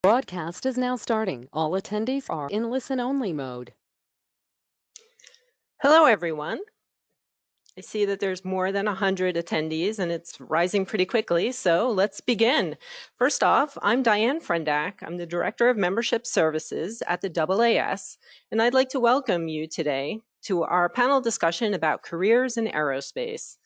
Broadcast is now starting. All attendees are in listen-only mode. Hello, everyone. I see that there's more than 100 attendees and it's rising pretty quickly, so let's begin. First off, I'm Diane Frendak. I'm the Director of Membership Services at the AAS, and I'd like to welcome you today to our panel discussion about careers in aerospace.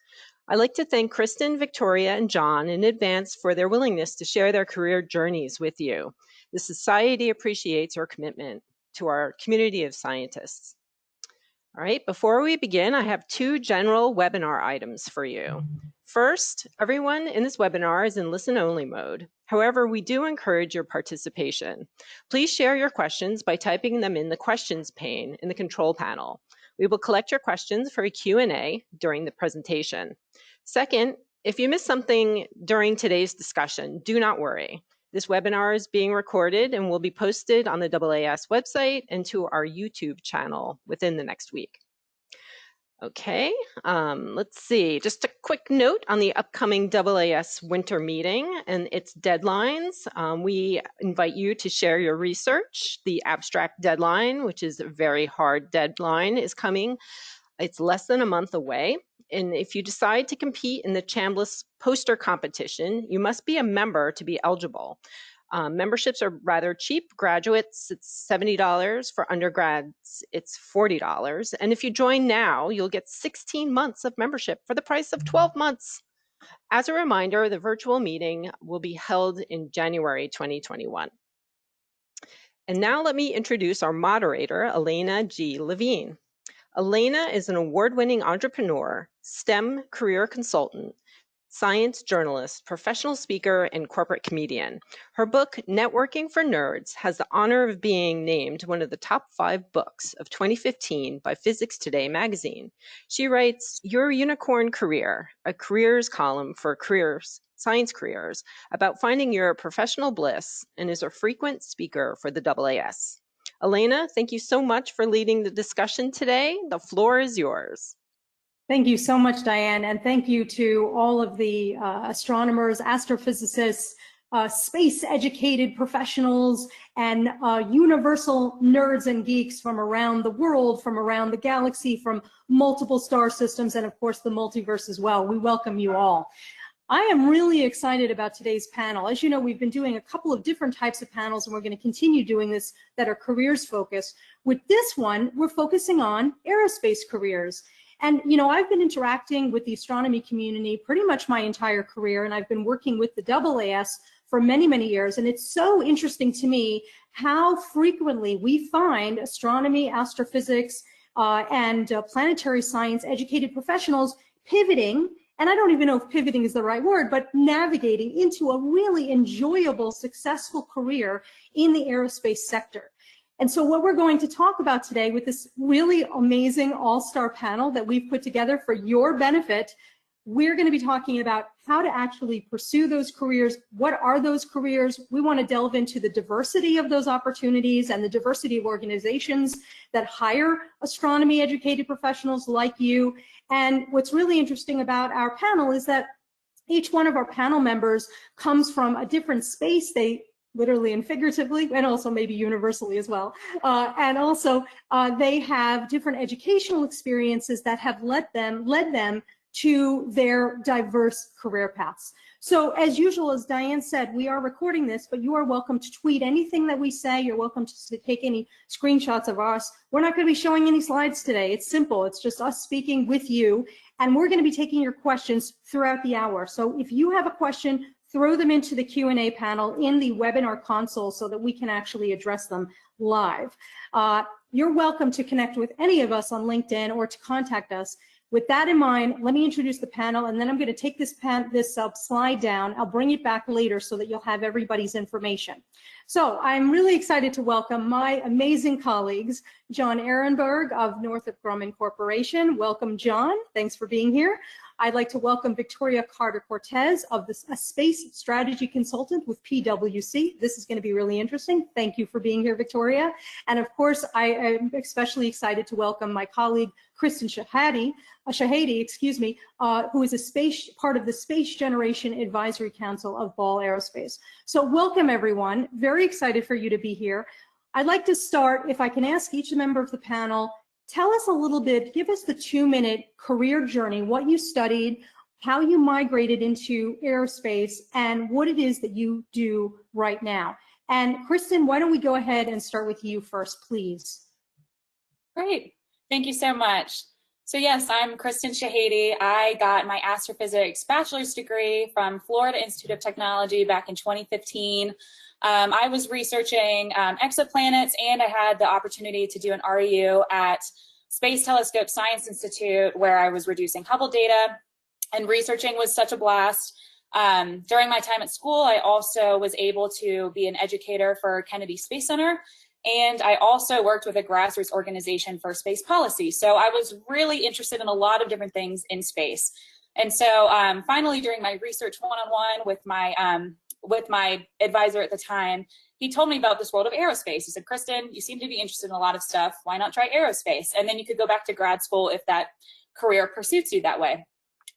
I'd like to thank Kristen, Victoria, and John in advance for their willingness to share their career journeys with you. The Society appreciates your commitment to our community of scientists. All right, before we begin, I have two general webinar items for you. First, everyone in this webinar is in listen-only mode. However, we do encourage your participation. Please share your questions by typing them in the questions pane in the control panel. We will collect your questions for a Q&A during the presentation. Second, if you missed something during today's discussion, do not worry. This webinar is being recorded and will be posted on the AAS website and to our YouTube channel within the next week. Okay, let's see. Just a quick note on the upcoming AAS winter meeting and its deadlines. We invite you to share your research. The abstract deadline, which is a very hard deadline, is coming. It's less than a month away. And if you decide to compete in the Chambliss poster competition, you must be a member to be eligible. Memberships are rather cheap. Graduates, it's $70. For undergrads, it's $40. And if you join now, you'll get 16 months of membership for the price of 12 months. As a reminder, the virtual meeting will be held in January 2021. And now let me introduce our moderator, Elena G. Levine. Elena is an award-winning entrepreneur, STEM career consultant, science journalist, professional speaker, and corporate comedian. Her book, Networking for Nerds, has the honor of being named one of the top 5 books of 2015 by Physics Today magazine. She writes Your Unicorn Career, a careers column for science careers, about finding your professional bliss, and is a frequent speaker for the AAS. Elena, thank you so much for leading the discussion today. The floor is yours. Thank you so much, Diane, and thank you to all of the astronomers, astrophysicists, space-educated professionals, and universal nerds and geeks from around the world, from around the galaxy, from multiple star systems, and of course the multiverse as well. We welcome you all. I am really excited about today's panel. As you know, we've been doing a couple of different types of panels, and we're going to continue doing this that are careers focused. With this one, we're focusing on aerospace careers. And, you know, I've been interacting with the astronomy community pretty much my entire career, and I've been working with the AAS for many, many years. And it's so interesting to me how frequently we find astronomy, astrophysics, and planetary science educated professionals pivoting. And I don't even know if pivoting is the right word, but navigating into a really enjoyable, successful career in the aerospace sector. And so what we're going to talk about today with this really amazing all-star panel that we've put together for your benefit, we're going to be talking about how to actually pursue those careers. What are those careers? We want to delve into the diversity of those opportunities and the diversity of organizations that hire astronomy educated professionals like you. And what's really interesting about our panel is that each one of our panel members comes from a different space. They literally and figuratively, and also maybe universally as well. And also they have different educational experiences that have led them to their diverse career paths. So as usual, as Diane said, we are recording this, but you are welcome to tweet anything that we say. You're welcome to take any screenshots of us. We're not going to be showing any slides today. It's simple. It's just us speaking with you, and we're going to be taking your questions throughout the hour. So if you have a question, throw them into the Q&A panel in the webinar console so that we can actually address them live. You're welcome to connect with any of us on LinkedIn or to contact us. With that in mind, let me introduce the panel, and then I'm going to take this slide down. I'll bring it back later so that you'll have everybody's information. So I'm really excited to welcome my amazing colleagues, John Ehrenberg of Northrop Grumman Corporation. Welcome, John. Thanks for being here. I'd like to welcome Victoria Carter-Cortez, a space strategy consultant with PwC. This is going to be really interesting. Thank you for being here, Victoria. And of course, I am especially excited to welcome my colleague, Kristen Shahade, who is part of the Space Generation Advisory Council of Ball Aerospace. So welcome, everyone. Very excited for you to be here. I'd like to start, if I can ask each member of the panel, tell us a little bit, give us the 2-minute career journey, what you studied, how you migrated into aerospace, and what it is that you do right now. And Kristen, why don't we go ahead and start with you first, please? Great. Thank you so much. So yes, I'm Kristen Shahade. I got my astrophysics bachelor's degree from Florida Institute of Technology back in 2015. I was researching exoplanets, and I had the opportunity to do an REU at Space Telescope Science Institute, where I was reducing Hubble data, and researching was such a blast. During my time at school, I also was able to be an educator for Kennedy Space Center, and I also worked with a grassroots organization for space policy. So I was really interested in a lot of different things in space. And so finally, during my research one-on-one with my advisor at the time, he told me about this world of aerospace. He said, Kristen, you seem to be interested in a lot of stuff. Why not try aerospace? And then you could go back to grad school if that career pursues you that way.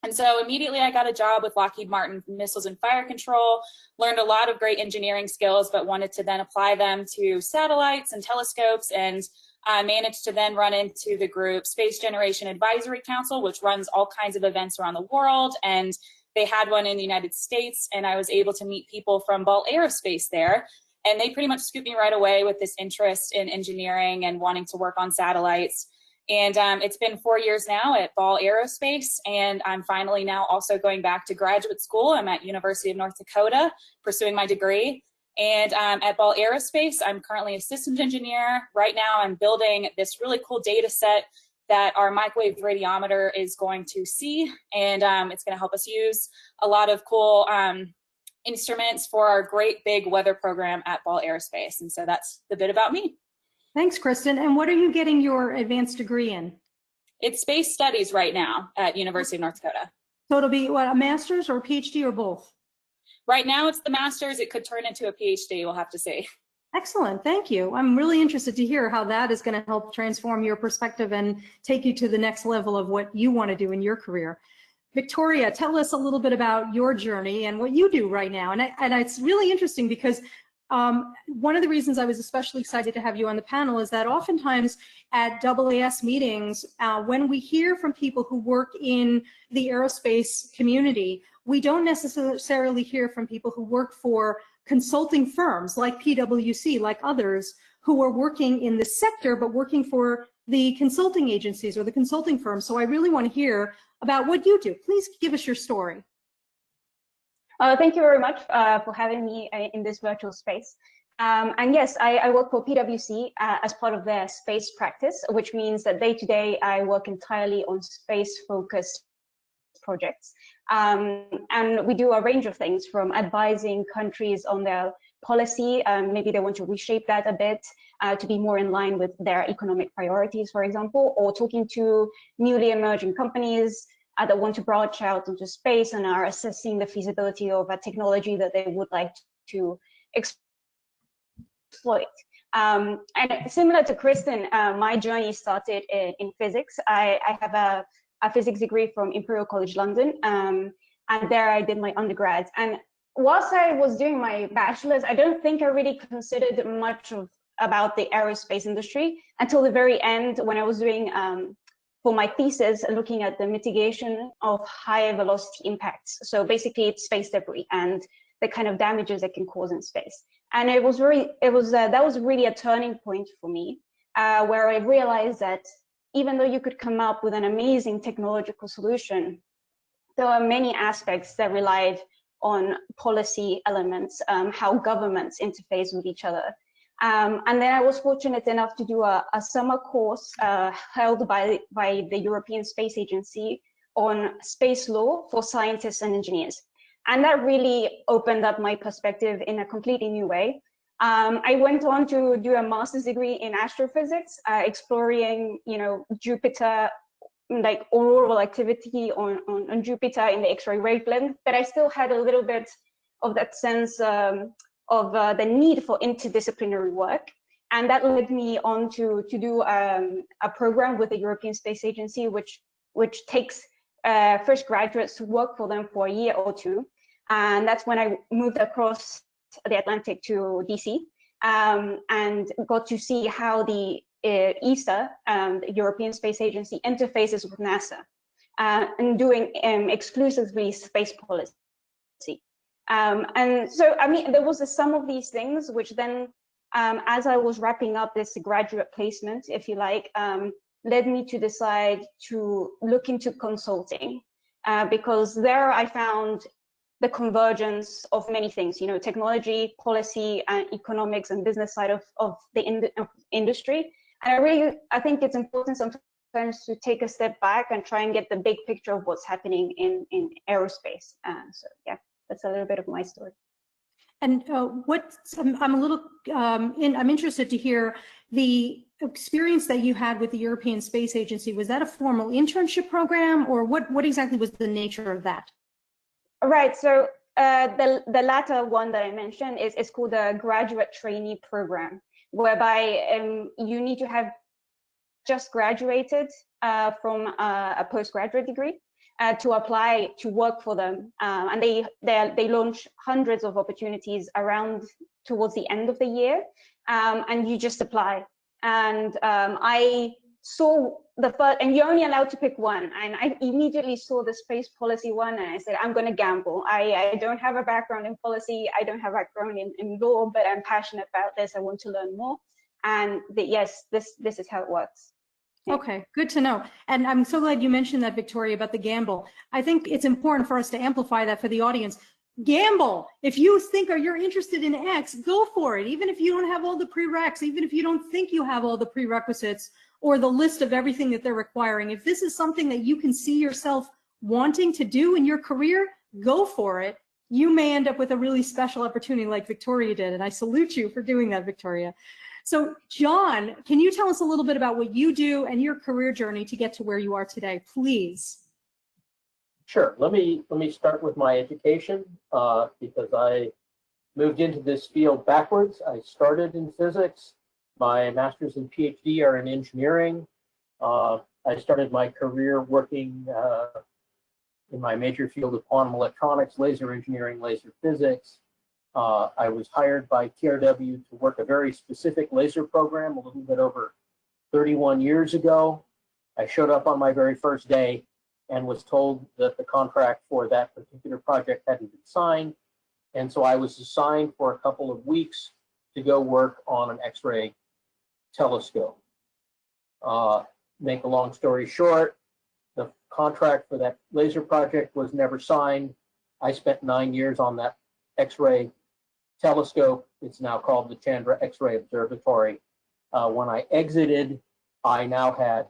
And so immediately I got a job with Lockheed Martin Missiles and Fire Control, learned a lot of great engineering skills, but wanted to then apply them to satellites and telescopes, and managed to then run into the group Space Generation Advisory Council, which runs all kinds of events around the world. And they had one in the United States, and I was able to meet people from Ball Aerospace there. And they pretty much scooped me right away with this interest in engineering and wanting to work on satellites. And it's been 4 years now at Ball Aerospace, and I'm finally now also going back to graduate school. I'm at University of North Dakota pursuing my degree. And at Ball Aerospace, I'm currently a systems engineer. Right now, I'm building this really cool data set that our microwave radiometer is going to see, and it's going to help us use a lot of cool instruments for our great big weather program at Ball Aerospace. And so that's the bit about me. Thanks, Kristen. And what are you getting your advanced degree in? It's space studies right now at University of North Dakota. So it'll be what, a master's or a PhD or both? Right now it's the master's. It could turn into a PhD, we'll have to see. Excellent, thank you. I'm really interested to hear how that is going to help transform your perspective and take you to the next level of what you want to do in your career. Victoria, tell us a little bit about your journey and what you do right now. And it's really interesting because one of the reasons I was especially excited to have you on the panel is that oftentimes at AAS meetings, when we hear from people who work in the aerospace community, we don't necessarily hear from people who work for consulting firms like PwC, like others, who are working in this sector, but working for the consulting agencies or the consulting firms. So I really want to hear about what you do. Please give us your story. Thank you very much for having me in this virtual space. And yes, I work for PwC as part of their space practice, which means that day to day I work entirely on space-focused projects. And we do a range of things, from advising countries on their policy, maybe they want to reshape that a bit to be more in line with their economic priorities, for example, or talking to newly emerging companies that want to branch out into space and are assessing the feasibility of a technology that they would like to exploit. And similar to Kristen, my journey started in physics. I have a physics degree from Imperial College London, and there I did my undergrad. And whilst I was doing my bachelor's, I don't think I really considered much about the aerospace industry until the very end, when I was doing for my thesis, looking at the mitigation of high velocity impacts. So basically it's space debris and the kind of damages it can cause in space. And that was really a turning point for me, where I realized that even though you could come up with an amazing technological solution, there are many aspects that relied on policy elements, how governments interface with each other. And then I was fortunate enough to do a summer course held by the European Space Agency on space law for scientists and engineers. And that really opened up my perspective in a completely new way. I went on to do a master's degree in astrophysics, exploring, Jupiter like auroral activity on Jupiter in the X-ray wavelength, but I still had a little bit of that sense of the need for interdisciplinary work. And that led me on to do a program with the European Space Agency, which takes first graduates to work for them for a year or two. And that's when I moved across the Atlantic to DC and got to see how the ESA, the European Space Agency, interfaces with NASA and doing exclusively space policy. And so, I mean, there was some of these things which then, as I was wrapping up this graduate placement, if you like, led me to decide to look into consulting because there I found the convergence of many things, you know, technology, policy, and economics and business side of the industry. And I think it's important sometimes to take a step back and try and get the big picture of what's happening in aerospace. So yeah, that's a little bit of my story. And I'm a little, I'm interested to hear the experience that you had with the European Space Agency. Was that a formal internship program, or what exactly was the nature of that? Right, so the latter one that I mentioned is called a graduate trainee program, whereby you need to have just graduated from a postgraduate degree to apply to work for them. And they launch hundreds of opportunities around towards the end of the year, and you just apply. And I saw the first, and you're only allowed to pick one. And I immediately saw the space policy one, and I said, I'm going to gamble. I don't have a background in policy. I don't have a background in law, but I'm passionate about this. I want to learn more. And yes, this is how it works. Okay, good to know. And I'm so glad you mentioned that, Victoria, about the gamble. I think it's important for us to amplify that for the audience. Gamble. If you think or you're interested in X, go for it. Even if you don't have all the prereqs, even if you don't think you have all the prerequisites or the list of everything that they're requiring, if this is something that you can see yourself wanting to do in your career, go for it. You may end up with a really special opportunity like Victoria did, and I salute you for doing that, Victoria. So, John, can you tell us a little bit about what you do and your career journey to get to where you are today, please? Sure. Let me start with my education because I moved into this field backwards. I started in physics. My master's and PhD are in engineering. I started my career working in my major field of quantum electronics, laser engineering, laser physics. I was hired by TRW to work a very specific laser program a little bit over 31 years ago. I showed up on my very first day and was told that the contract for that particular project hadn't been signed. And so I was assigned for a couple of weeks to go work on an X-ray telescope. Make a long story short, the contract for that laser project was never signed. I spent 9 years on that X-ray telescope. It's now called the Chandra X-ray Observatory. When I exited, I now had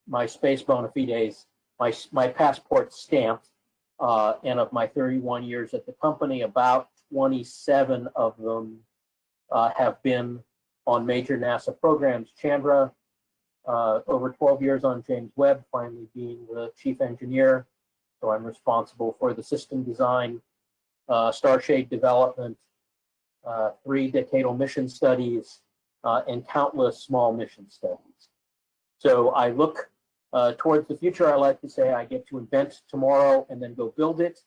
my space bona fides, my passport stamped, and of my 31 years at the company, about 27 of them have been on major NASA programs. Chandra, over 12 years on James Webb, finally being the chief engineer. So I'm responsible for the system design, starshade development, 3 decadal mission studies, and countless small mission studies. So I look towards the future. I like to say I get to invent tomorrow and then go build it,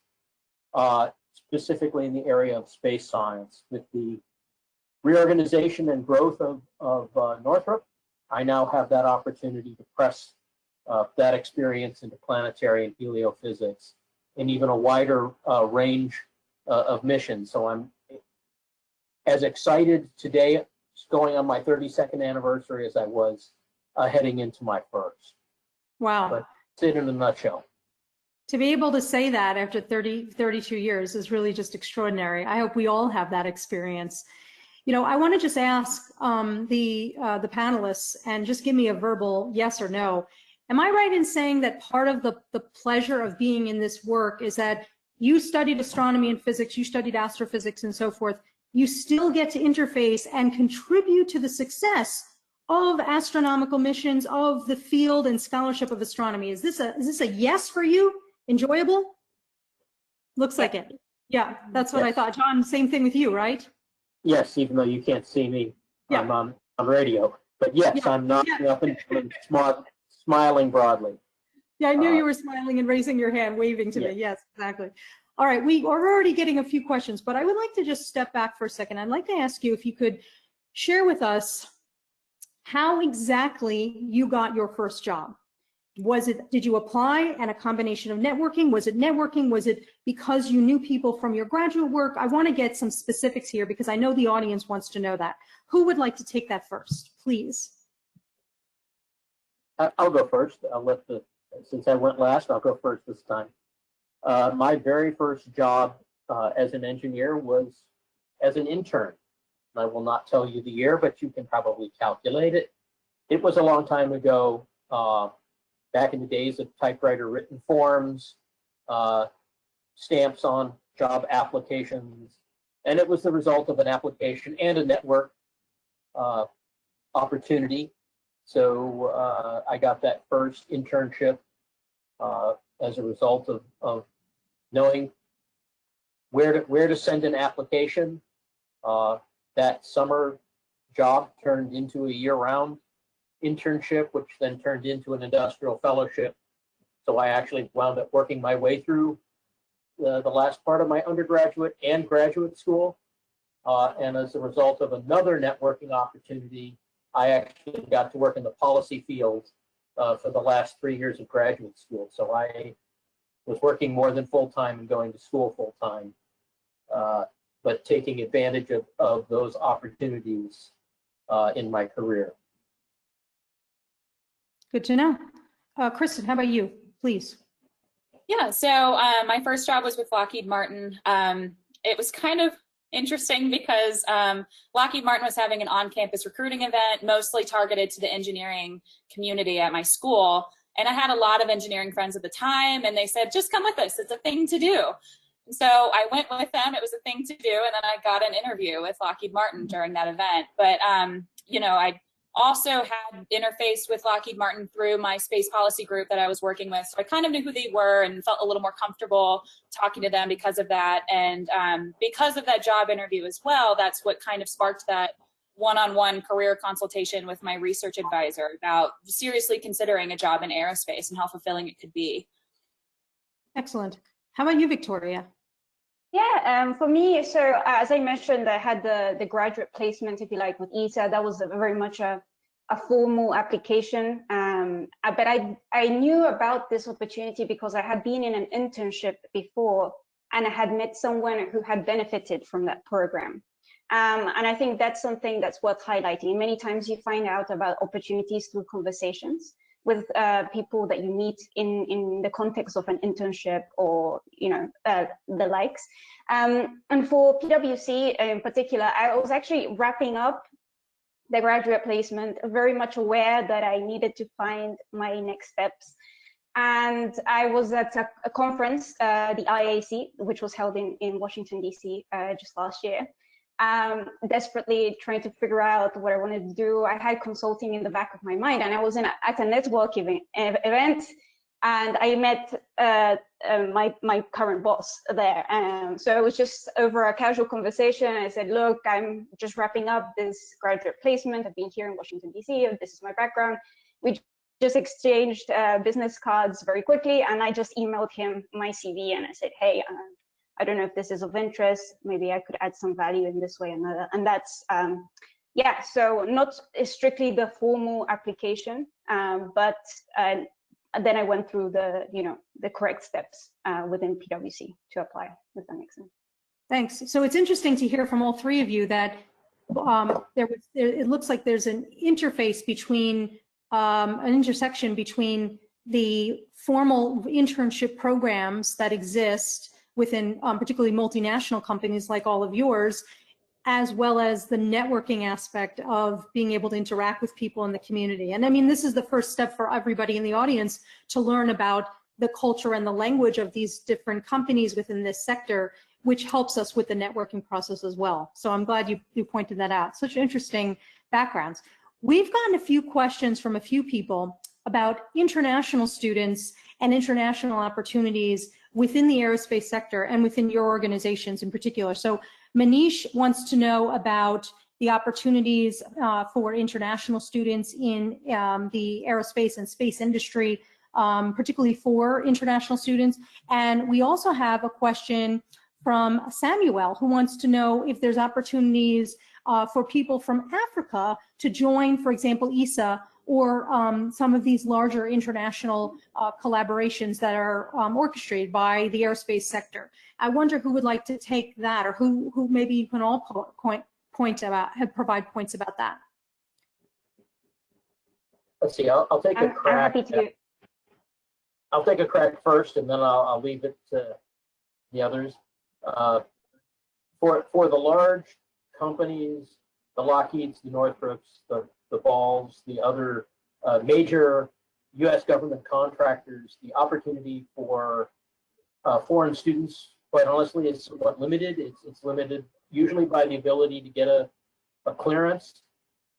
specifically in the area of space science. With the reorganization and growth of Northrop, I now have that opportunity to press that experience into planetary and heliophysics and even a wider range of missions. So I'm as excited today, going on my 32nd anniversary, as I was heading into my first. Wow. But that's it in a nutshell. To be able to say that after 32 years is really just extraordinary. I hope we all have that experience. You know, I want to just ask the panelists and just give me a verbal yes or no. Am I right in saying that part of the pleasure of being in this work is that you studied astronomy and physics, you studied astrophysics and so forth, you still get to interface and contribute to the success of astronomical missions, of the field and scholarship of astronomy. Is this a yes for you? Enjoyable? Looks like it. Yeah, that's what I Yes. thought. John, same thing with you, right? Yes, even though you can't see me, Yeah. I'm on radio. But yes, Yeah. I'm nodding up and smiling broadly. Yeah, I knew you were smiling and raising your hand, waving to me. Yes, exactly. All right, we are already getting a few questions, but I would like to just step back for a second. I'd like to ask you if you could share with us how exactly you got your first job. Did you apply and a combination of networking? Was it networking? Was it because you knew people from your graduate work? I want to get some specifics here because I know the audience wants to know that. Who would like to take that first, please? I'll go first. Since I went last, I'll go first this time. My very first job as an engineer was as an intern. I will not tell you the year, but you can probably calculate it. It was a long time ago, back in the days of typewriter written forms, stamps on job applications, and it was the result of an application and a network opportunity. So I got that first internship as a result of knowing where to send an application. That summer job turned into a year-round internship, which then turned into an industrial fellowship. So I actually wound up working my way through the last part of my undergraduate and graduate school. And as a result of another networking opportunity, I actually got to work in the policy field for the last 3 years of graduate school. So I was working more than full-time and going to school full-time, but taking advantage of those opportunities in my career. Good to know. Kristen, how about you, please? Yeah, so my first job was with Lockheed Martin. It was kind of interesting because Lockheed Martin was having an on-campus recruiting event, mostly targeted to the engineering community at my school. And I had a lot of engineering friends at the time, and they said, just come with us, it's a thing to do. And so I went with them, it was a thing to do, and then I got an interview with Lockheed Martin during that event. But, you know, I also had interfaced with Lockheed Martin through my space policy group that I was working with. So I kind of knew who they were and felt a little more comfortable talking to them because of that. And because of that job interview as well, that's what kind of sparked that one-on-one career consultation with my research advisor about seriously considering a job in aerospace and how fulfilling it could be. Excellent. How about you, Victoria? Yeah, for me, so as I mentioned, I had the graduate placement, if you like, with ESA. That was very much a formal application. But I knew about this opportunity because I had been in an internship before, and I had met someone who had benefited from that program. And I think that's something that's worth highlighting. Many times you find out about opportunities through conversations with people that you meet in the context of an internship or, you know, the likes. And for PwC in particular, I was actually wrapping up the graduate placement, very much aware that I needed to find my next steps. And I was at a conference, the IAC, which was held in Washington, DC, just last year. Desperately trying to figure out what I wanted to do. I had consulting in the back of my mind, and I was at a network event, and I met my current boss there. So it was just over a casual conversation. I said, look, I'm just wrapping up this graduate placement. I've been here in Washington, DC. This is my background. We just exchanged business cards very quickly, and I just emailed him my CV, and I said, hey, I don't know if this is of interest. Maybe I could add some value in this way or another. And that's, yeah, so not strictly the formal application, but then I went through the, you know, the correct steps within PwC to apply, if that makes sense. Thanks. So it's interesting to hear from all three of you that it looks like there's an interface between, an intersection between the formal internship programs that exist within particularly multinational companies like all of yours, as well as the networking aspect of being able to interact with people in the community. And I mean, this is the first step for everybody in the audience to learn about the culture and the language of these different companies within this sector, which helps us with the networking process as well. So I'm glad you pointed that out. Such interesting backgrounds. We've gotten a few questions from a few people about international students and international opportunities within the aerospace sector and within your organizations in particular. So Manish wants to know about the opportunities for international students in the aerospace and space industry, particularly for international students. And we also have a question from Samuel, who wants to know if there's opportunities for people from Africa to join, for example, ESA or some of these larger international collaborations that are orchestrated by the aerospace sector. I wonder who would like to take that, or who maybe you can all provide points about that. Let's see, I'll take a crack. I'm happy to. I'll take a crack first, and then I'll leave it to the others. For the large companies, the Lockheeds, the Northrops, the Balls, the other major U.S. government contractors, the opportunity for foreign students, quite honestly, is somewhat limited. It's limited usually by the ability to get a clearance.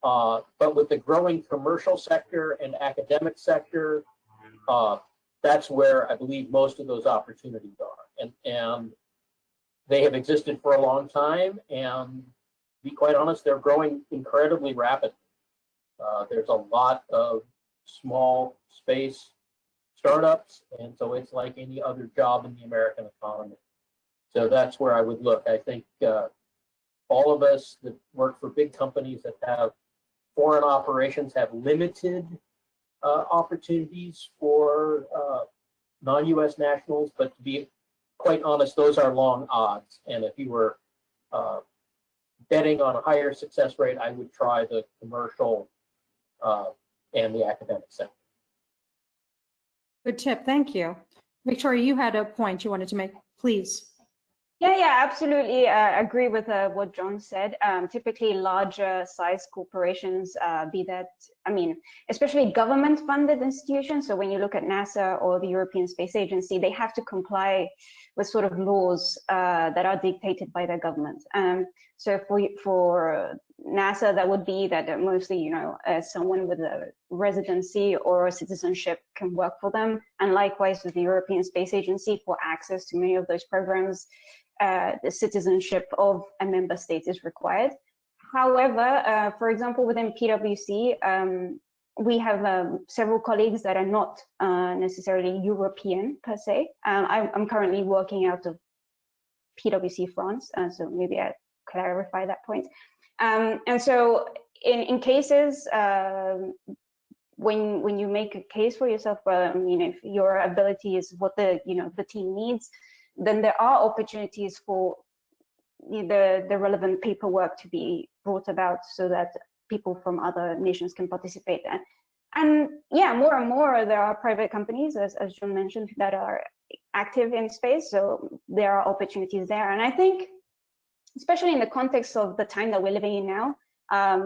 But with the growing commercial sector and academic sector, that's where I believe most of those opportunities are. And they have existed for a long time, and to be quite honest, they're growing incredibly rapidly. There's a lot of small space startups, and so it's like any other job in the American economy. So that's where I would look. I think all of us that work for big companies that have foreign operations have limited opportunities for non-U.S. nationals, but to be quite honest, those are long odds. And if you were betting on a higher success rate, I would try the commercial and the academic sector. Good tip, thank you. Victoria, you had a point you wanted to make, please. Yeah, absolutely. Agree with what John said. Typically, larger size corporations, be that, I mean, especially government-funded institutions. So when you look at NASA or the European Space Agency, they have to comply with sort of laws that are dictated by their government. So for NASA, that would be that mostly, you know, someone with a residency or a citizenship can work for them. And likewise with the European Space Agency, for access to many of those programs, the citizenship of a member state is required. However, for example, within PwC, we have several colleagues that are not necessarily European per se. I'm currently working out of PwC France, so maybe I clarify that point. And so in cases, when you make a case for yourself, I mean, if your ability is what the team needs, then there are opportunities for the relevant paperwork to be brought about so that people from other nations can participate. And yeah, more and more there are private companies, as John mentioned, that are active in space. So there are opportunities there. And I think, especially in the context of the time that we're living in now,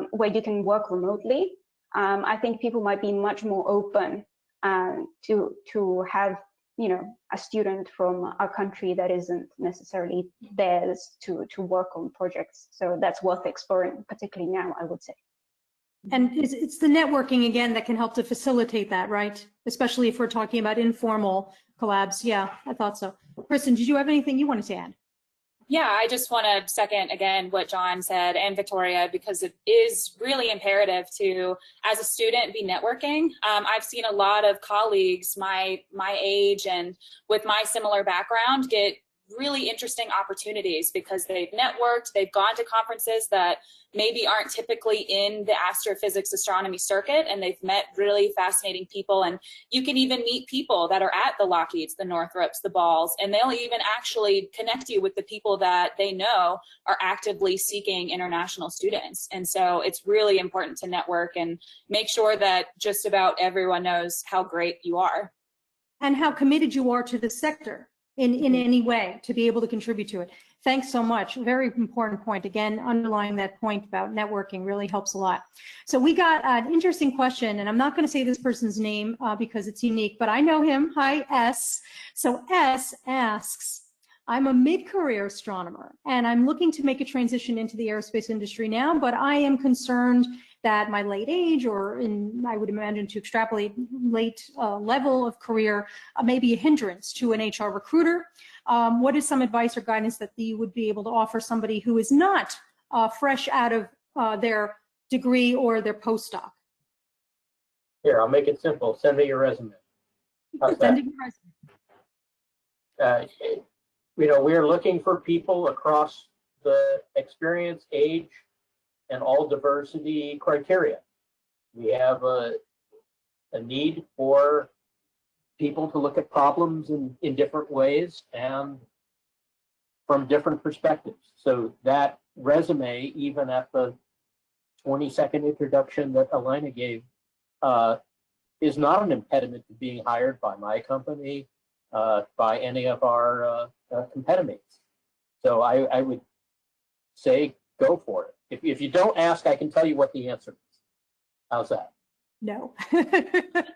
where you can work remotely, I think people might be much more open to have, you know, a student from a country that isn't necessarily theirs to work on projects. So that's worth exploring, particularly now, I would say. And it's the networking, again, that can help to facilitate that, right? Especially if we're talking about informal collabs. Yeah, I thought so. Kristen, did you have anything you wanted to add? Yeah, I just want to second again what John said and Victoria, because it is really imperative to, as a student, be networking. I've seen a lot of colleagues my age and with my similar background get really interesting opportunities because they've networked, they've gone to conferences that maybe aren't typically in the astrophysics astronomy circuit, and they've met really fascinating people. And you can even meet people that are at the Lockheeds, the Northrops, the Balls, and they'll even actually connect you with the people that they know are actively seeking international students. And so it's really important to network and make sure that just about everyone knows how great you are. And how committed you are to the sector in any way to be able to contribute to it. Thanks so much. Very important point. Again, underlying that point about networking really helps a lot. So we got an interesting question, and I'm not going to say this person's name because it's unique, but I know him. Hi, S. So S asks, I'm a mid-career astronomer, and I'm looking to make a transition into the aerospace industry now, but I am concerned that my late age, or I would imagine to extrapolate late level of career, may be a hindrance to an HR recruiter. What is some advice or guidance that you would be able to offer somebody who is not fresh out of their degree or their postdoc? Here, I'll make it simple. Send me your resume. How's that? Sending your resume. We're looking for people across the experience, age, and all diversity criteria. We have a need for people to look at problems in different ways and from different perspectives. So that resume, even at the 20-second introduction that Elena gave, is not an impediment to being hired by my company, by any of our competitors. So I would say go for it. If you don't ask, I can tell you what the answer is. How's that? No. Right.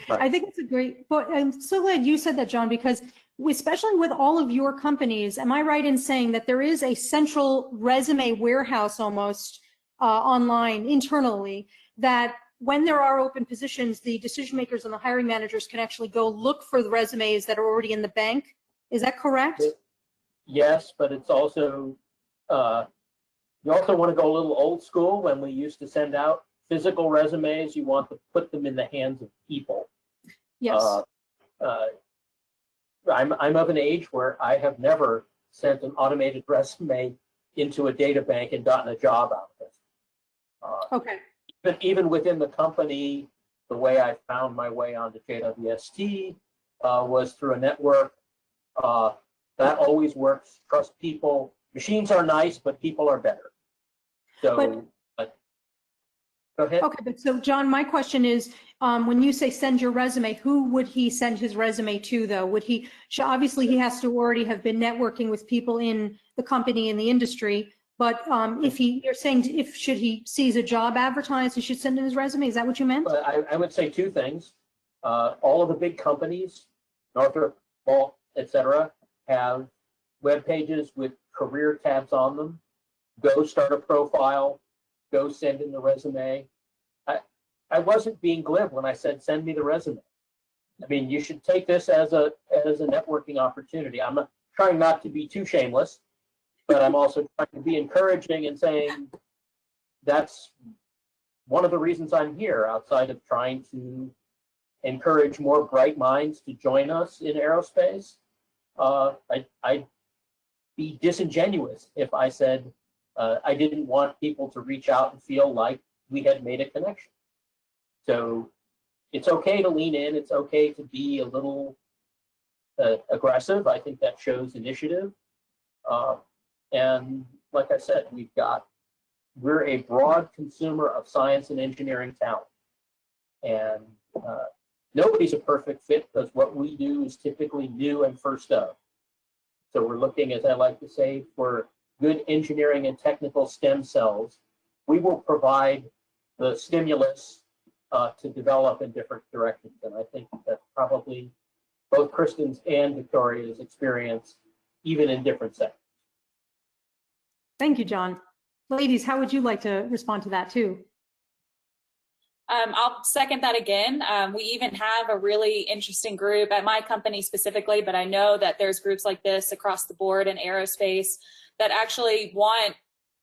I think it's a great point. I'm so glad you said that, John, because especially with all of your companies, am I right in saying that there is a central resume warehouse almost online internally, that when there are open positions, the decision makers and the hiring managers can actually go look for the resumes that are already in the bank? Is that correct? Yes, but it's also, you also want to go a little old school. When we used to send out physical resumes, you want to put them in the hands of people. Yes. I'm of an age where I have never sent an automated resume into a data bank and gotten a job out of it. Okay. But even within the company, the way I found my way onto JWST was through a network. That always works. Trust people. Machines are nice, but people are better. So, go ahead. Okay, but so John, my question is, when you say send your resume, who would he send his resume to, though? Would he, obviously he has to already have been networking with people in the company, in the industry, but you're saying should he sees a job advertised, he should send in his resume? Is that what you meant? I would say two things. All of the big companies, Northrop, Ball, etc., have web pages with career tabs on them. Go start a profile. Go send in the resume. I wasn't being glib when I said send me the resume. I mean, you should take this as a networking opportunity. I'm not trying not to be too shameless, but I'm also trying to be encouraging and saying that's one of the reasons I'm here, outside of trying to encourage more bright minds to join us in aerospace. I'd be disingenuous if I said I didn't want people to reach out and feel like we had made a connection. So it's okay to lean in. It's okay to be a little aggressive. I think that shows initiative. And like I said, we're a broad consumer of science and engineering talent. And nobody's a perfect fit, because what we do is typically new and first of. So we're looking, as I like to say, for good engineering and technical stem cells. We will provide the stimulus to develop in different directions. And I think that's probably both Kristen's and Victoria's experience, even in different sectors. Thank you, John. Ladies, how would you like to respond to that too? I'll second that again. We even have a really interesting group at my company specifically, but I know that there's groups like this across the board in aerospace that actually want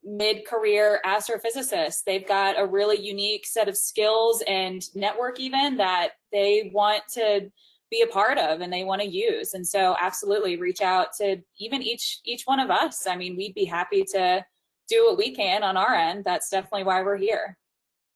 mid-career astrophysicists. They've got a really unique set of skills and network even that they want to be a part of and they want to use. And so absolutely reach out to even each one of us. I mean, we'd be happy to do what we can on our end. That's definitely why we're here.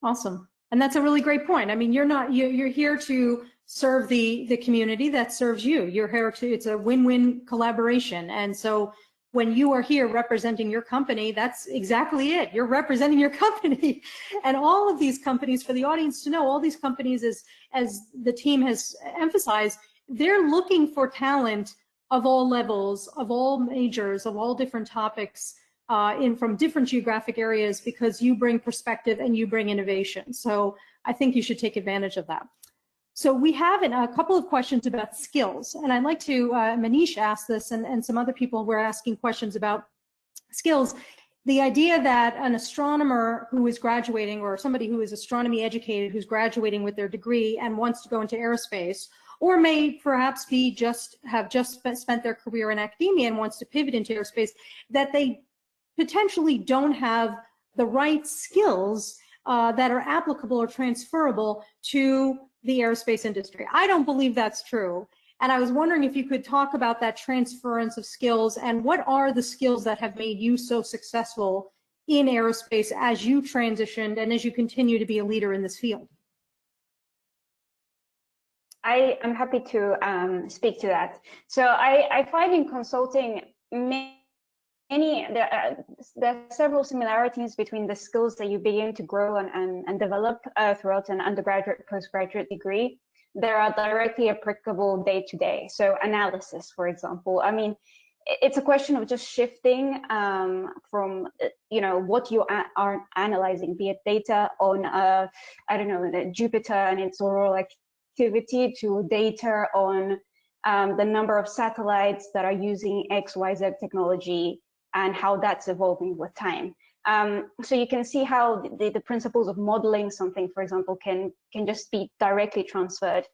Awesome. And that's a really great point. I mean, you're here to serve the community that serves you. You're here to, it's a win-win collaboration. And so when you are here representing your company, that's exactly it. You're representing your company. And all of these companies, for the audience to know, all these companies, as the team has emphasized, they're looking for talent of all levels, of all majors, of all different topics, from different geographic areas, because you bring perspective and you bring innovation. So I think you should take advantage of that. So we have a couple of questions about skills, and I'd like to, Manish asked this, and some other people were asking questions about skills. the idea that an astronomer who is graduating, or somebody who is astronomy educated who's graduating with their degree and wants to go into aerospace, or may perhaps be have just spent their career in academia and wants to pivot into aerospace, that they potentially don't have the right skills that are applicable or transferable to the aerospace industry. I don't believe that's true. And I was wondering if you could talk about that transference of skills, and what are the skills that have made you so successful in aerospace as you transitioned and as you continue to be a leader in this field? I'm happy to speak to that. So I find in consulting there are several similarities between the skills that you begin to grow and develop throughout an undergraduate, postgraduate degree. There are directly applicable day to day. So analysis, for example. I mean, it's a question of just shifting from what you are analyzing, be it data on I don't know, Jupiter and its auroral activity, to data on the number of satellites that are using XYZ technology and how that's evolving with time. So you can see how the principles of modeling something, for example, can just be directly transferred.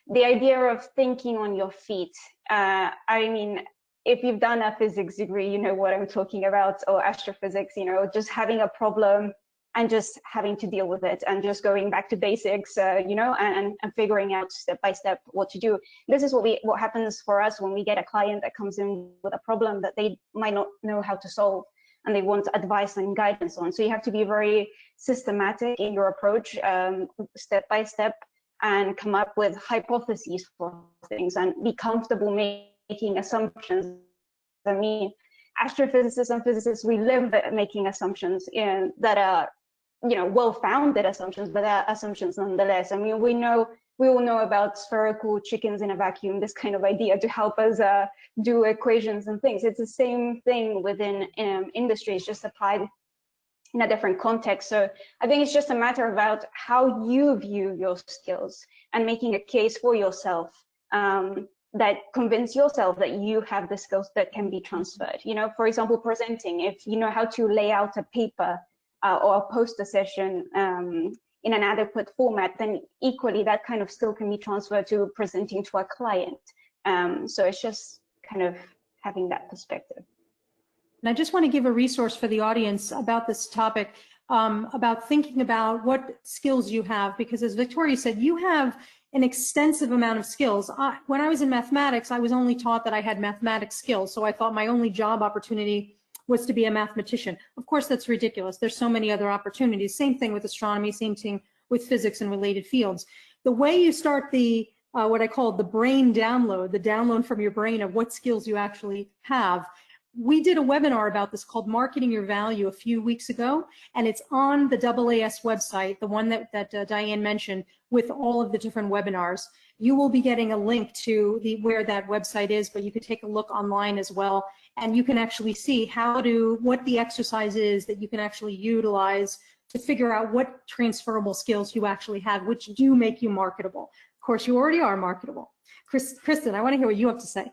The idea of thinking on your feet. I mean, if you've done a physics degree, you know what I'm talking about, or astrophysics, just having a problem and just having to deal with it and just going back to basics, and figuring out step by step what to do. This is what happens for us when we get a client that comes in with a problem that they might not know how to solve, and they want advice and guidance on. So you have to be very systematic in your approach, step by step, and come up with hypotheses for things and be comfortable making assumptions. I mean, astrophysicists and physicists, we live making assumptions that are, well-founded assumptions, but they're assumptions nonetheless. I mean, we all know about spherical chickens in a vacuum, this kind of idea to help us do equations and things. It's the same thing within industry, it's just applied in a different context. So I think it's just a matter about how you view your skills and making a case for yourself, that convince yourself that you have the skills that can be transferred. For example, presenting, if you know how to lay out a paper or a poster session in an adequate format, then equally that kind of skill can be transferred to presenting to a client. So it's just kind of having that perspective. And I just want to give a resource for the audience about this topic, about thinking about what skills you have, because as Victoria said, you have an extensive amount of skills. When I was in mathematics, I was only taught that I had mathematics skills, so I thought my only job opportunity was to be a mathematician. Of course, that's ridiculous. There's so many other opportunities. Same thing with astronomy, same thing with physics and related fields. The way you start the, what I call the brain download, the download from your brain of what skills you actually have. We did a webinar about this called Marketing Your Value a few weeks ago, and it's on the AAS website, the one that Diane mentioned, with all of the different webinars. You will be getting a link to where that website is, but you could take a look online as well, and you can actually see what the exercise is that you can actually utilize to figure out what transferable skills you actually have, which do make you marketable. Of course, you already are marketable. Kristen, I want to hear what you have to say.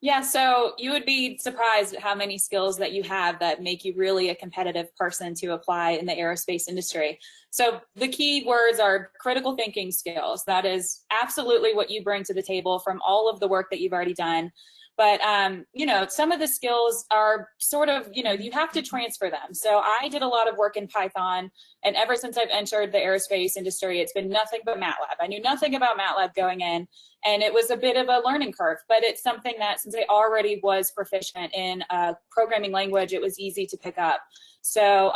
Yeah, so you would be surprised at how many skills that you have that make you really a competitive person to apply in the aerospace industry. So the key words are critical thinking skills. That is absolutely what you bring to the table from all of the work that you've already done. But, some of the skills are sort of, you have to transfer them. So I did a lot of work in Python, and ever since I've entered the aerospace industry, it's been nothing but MATLAB. I knew nothing about MATLAB going in, and it was a bit of a learning curve, but it's something that since I already was proficient in a programming language, it was easy to pick up. So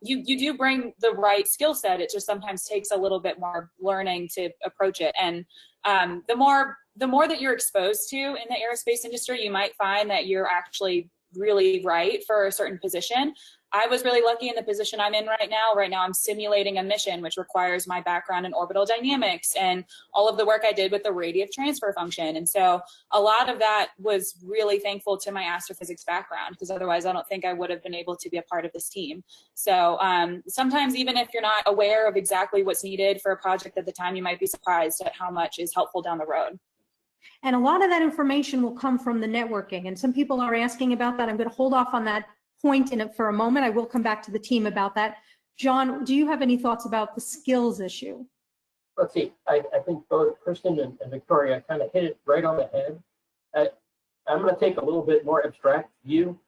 you do bring the right skill set. It just sometimes takes a little bit more learning to approach it. And the more that you're exposed to in the aerospace industry, you might find that you're actually really right for a certain position. I was really lucky in the position I'm in right now. Right now I'm simulating a mission, which requires my background in orbital dynamics and all of the work I did with the radiative transfer function. And so a lot of that was really thankful to my astrophysics background, because otherwise I don't think I would have been able to be a part of this team. So sometimes even if you're not aware of exactly what's needed for a project at the time, you might be surprised at how much is helpful down the road. And a lot of that information will come from the networking. And some people are asking about that. I'm going to hold off on that point in it for a moment. I will come back to the team about that. John, do you have any thoughts about the skills issue? Let's see. I think both Kristen and Victoria kind of hit it right on the head. I'm going to take a little bit more abstract view.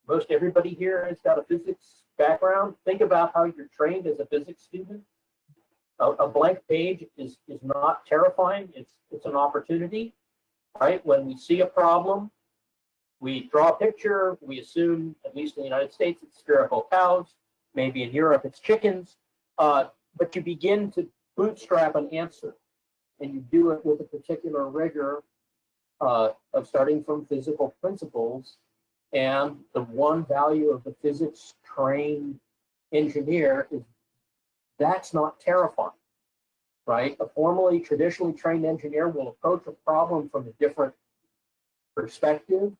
Most everybody here has got a physics background. Think about how you're trained as a physics student. A blank page is not terrifying. It's an opportunity, right? When we see a problem, we draw a picture. We assume, at least in the United States, it's spherical cows. Maybe in Europe, it's chickens. But you begin to bootstrap an answer, and you do it with a particular rigor of starting from physical principles. And the one value of the physics trained engineer is that's not terrifying, right? A formally, traditionally trained engineer will approach a problem from a different perspective,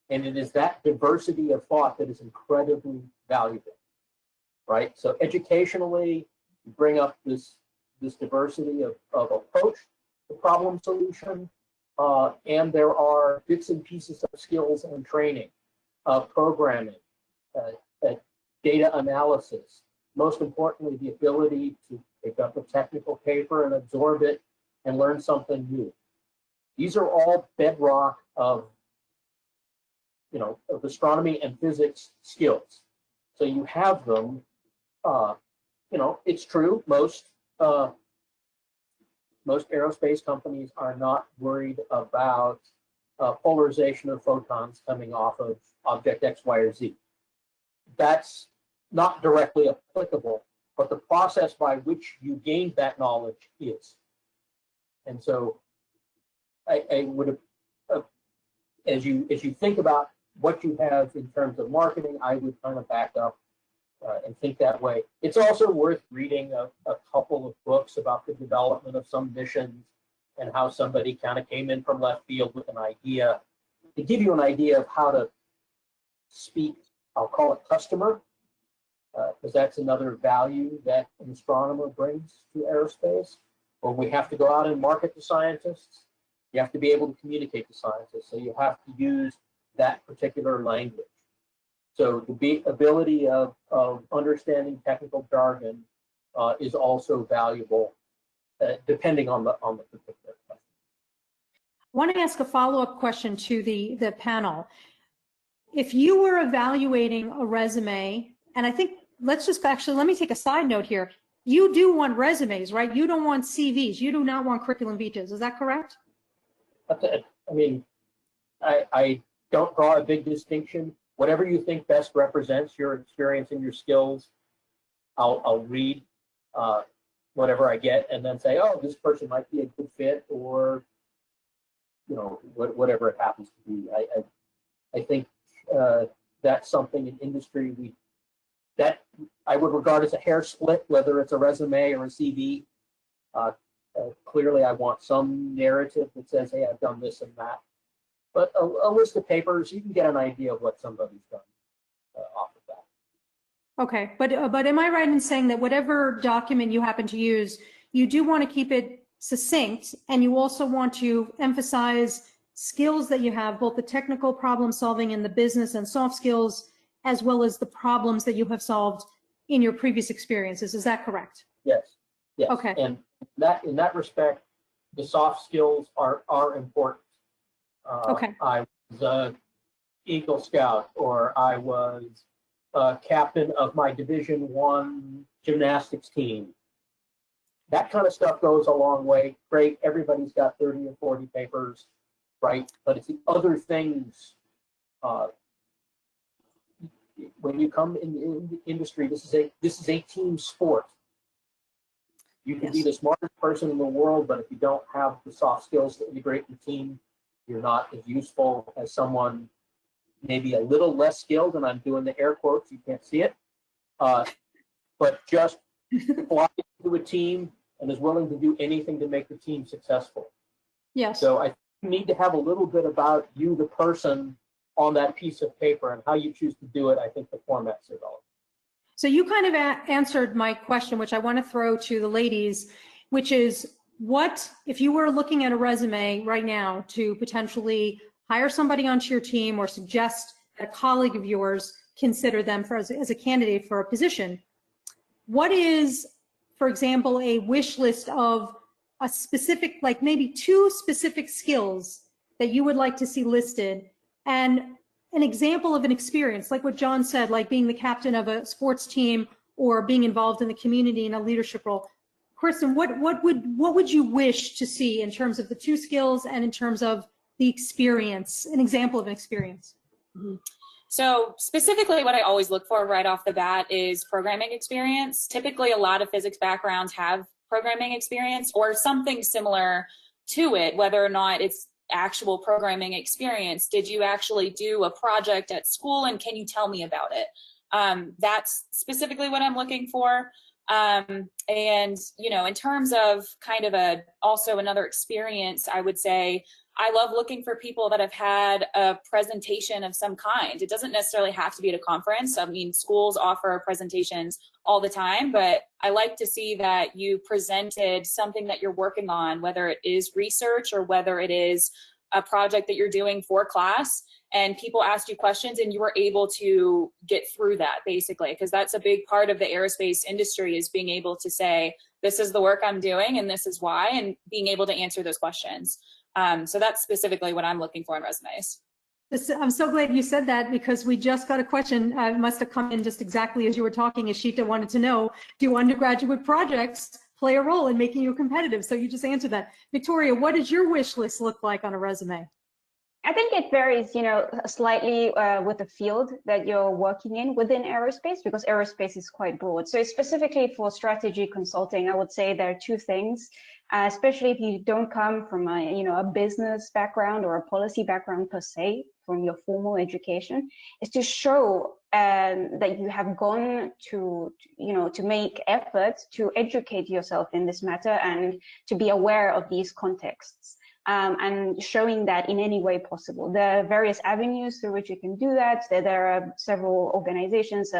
and it is that diversity of thought that is incredibly valuable, right? So educationally, you bring up this diversity of approach to problem solution, and there are bits and pieces of skills and training, programming, data analysis, most importantly, the ability to pick up a technical paper and absorb it and learn something new. These are all bedrock of astronomy and physics skills. So you have them. It's true. Most aerospace companies are not worried about polarization of photons coming off of object X, Y, or Z. That's not directly applicable, but the process by which you gained that knowledge is. And so I would, as you think about what you have in terms of marketing, I would kind of back up and think that way. It's also worth reading a couple of books about the development of some missions and how somebody kind of came in from left field with an idea to give you an idea of how to speak, I'll call it customer, because that's another value that an astronomer brings to aerospace. When we have to go out and market to scientists, you have to be able to communicate to scientists, so you have to use that particular language. So the ability of understanding technical jargon is also valuable, depending on the particular question. I want to ask a follow-up question to the panel. If you were evaluating a resume, and I think let me take a side note here. You do want resumes, right? You don't want CVs. You do not want curriculum vitae. Is that correct? I mean, I don't draw a big distinction. Whatever you think best represents your experience and your skills, I'll read whatever I get and then say, oh, this person might be a good fit, or whatever it happens to be. I think that's something in industry that I would regard as a hair split, whether it's a resume or a CV. Clearly, I want some narrative that says, hey, I've done this and that. But a list of papers, you can get an idea of what somebody's done off of that. Okay, but am I right in saying that whatever document you happen to use, you do want to keep it succinct, and you also want to emphasize skills that you have, both the technical problem solving and the business and soft skills, as well as the problems that you have solved in your previous experiences. Is that correct? Yes. Yes. Okay. And in that respect, the soft skills are important. Okay. I was an Eagle Scout, or I was captain of my Division I gymnastics team. That kind of stuff goes a long way. Great, everybody's got 30 or 40 papers, right? But it's the other things. When you come in the industry, this is a team sport. You can be the smartest person in the world, but if you don't have the soft skills to integrate the team, you're not as useful as someone maybe a little less skilled, and I'm doing the air quotes, you can't see it, but just fly into a team and is willing to do anything to make the team successful. Yes. So I need to have a little bit about you, the person, on that piece of paper, and how you choose to do it. I think the format's irrelevant. So you kind of answered my question, which I want to throw to the ladies, which is, what if you were looking at a resume right now to potentially hire somebody onto your team or suggest that a colleague of yours consider them for as a candidate for a position. What is, for example, a wish list of a specific, like maybe 2 specific skills that you would like to see listed, and an example of an experience, like what John said, like being the captain of a sports team or being involved in the community in a leadership role. Kristen, what would you wish to see in terms of the 2 skills and in terms of the experience, an example of an experience? Mm-hmm. So specifically what I always look for right off the bat is programming experience. Typically a lot of physics backgrounds have programming experience or something similar to it, whether or not it's actual programming experience. Did you actually do a project at school, and can you tell me about it? That's specifically what I'm looking for. And, you know, in terms of kind of also another experience, I would say I love looking for people that have had a presentation of some kind. It doesn't necessarily have to be at a conference. I mean, schools offer presentations all the time, but I like to see that you presented something that you're working on, whether it is research or whether it is a project that you're doing for class, and people asked you questions and you were able to get through that, basically, because that's a big part of the aerospace industry, is being able to say, this is the work I'm doing and this is why, and being able to answer those questions. So that's specifically what I'm looking for in resumes. I'm so glad you said that, because we just got a question. It must have come in just exactly as you were talking. Ashita wanted to know, do undergraduate projects play a role in making you competitive? So you just answered that. Victoria, what does your wish list look like on a resume? I think it varies, you know, slightly with the field that you're working in within aerospace, because aerospace is quite broad. So specifically for strategy consulting, I would say there are 2 things, especially if you don't come from a business background or a policy background per se, from your formal education, is to show that you have gone to make efforts to educate yourself in this matter and to be aware of these contexts. And showing that in any way possible. There are various avenues through which you can do that. There are several organizations,